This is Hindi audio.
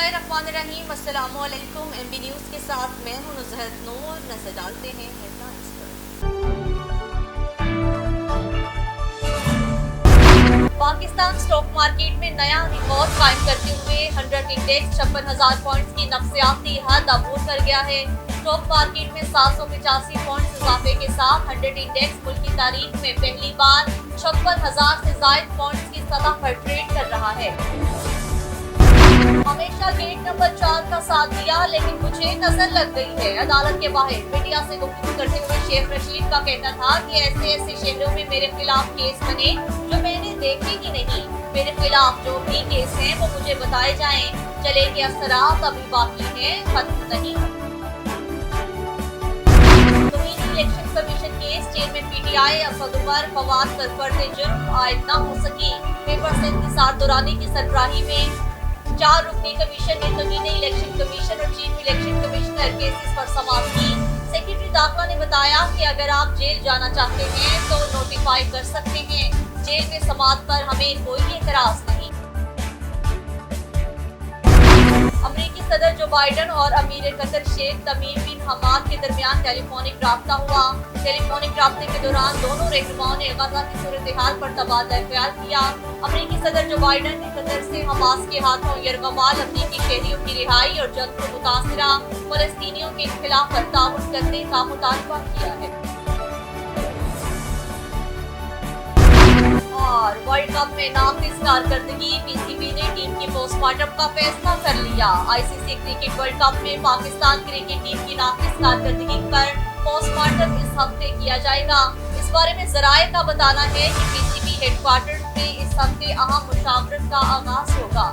बिस्मिल्लाहिर्रहमानिर्रहीम, अस्सलामु अलैकुम। MB न्यूज़ के साथ मैं हूं नुज़हत नूर। नजर डालते हैं हेडलाइंस पर। पाकिस्तान स्टॉक मार्केट में नया रिकॉर्ड कायम करते हुए 100 इंडेक्स 56,000 पॉइंट्स की नफ्सियाती हद अबूर कर गया है। स्टॉक मार्केट में 785 पॉइंट्स इजाफे के साथ 100 इंडेक्स मुल्क की तारीख में पहली बार 56,000 से ज्यादा पॉइंट्स की सतह पर ट्रेड कर रहा है। हमेशा गेट नंबर 4 का साथ दिया, लेकिन मुझे नजर लग गई है। अदालत के बाहर मीडिया से गुफ्तगू करते हुए शेख रशीद का कहना था कि ऐसे शहरों में मेरे खिलाफ केस बने जो मैंने देखे ही नहीं। मेरे खिलाफ जो भी केस हैं वो मुझे बताए जाएं। चले के असरात अभी बाकी हैं, खत्म नहीं। Election commission case chairman PTI Asad Umar Fawad पर फर्द जुर्म आयद न हो सकी। पेपर से इंतजार दौरानी की सरबराही में 4 रुकनी कमीशन ने तमीम इलेक्शन कमीशन और चीफ इलेक्शन कमिश्नर केसेस पर समाप्त की। सेक्रेटरी दाखिला ने बताया कि अगर आप जेल जाना चाहते हैं तो नोटिफाई कर सकते हैं। जेल में समाप्त पर हमें कोई एतराज नहीं। अमेरिकी सदर जो बाइडन और अमीर कतर शेख तमीम बिन हमाद के दरमियान टेलीफोनिक राब्ता हुआ। टेलीफोनिक राब्ते के दौरान दोनों रहनुमाओं ने गजा की सूरत हाल पर तबादला ख्याल किया। अमेरिकी सदर जो बाइडन ने कतर से हमास के हाथों यरगमाल अमरीकी शहरियों की रिहाई और जंग से मुतासरा फलस्तीनियों के खिलाफ ताउन करने का मुतालबा किया है। और वर्ल्ड कप में नाक़िस कारकर्दगी, PCB ने टीम की पोस्टमार्टम का फैसला कर लिया। ICC क्रिकेट वर्ल्ड कप में पाकिस्तान क्रिकेट टीम की नाक़िस कारकर्दगी पर पोस्टमार्टम इस हफ्ते किया जाएगा। इस बारे में ज़राए का बताना है कि PCB हेडक्वार्टर में इस हफ्ते अहम मुशावरत का आगाज होगा।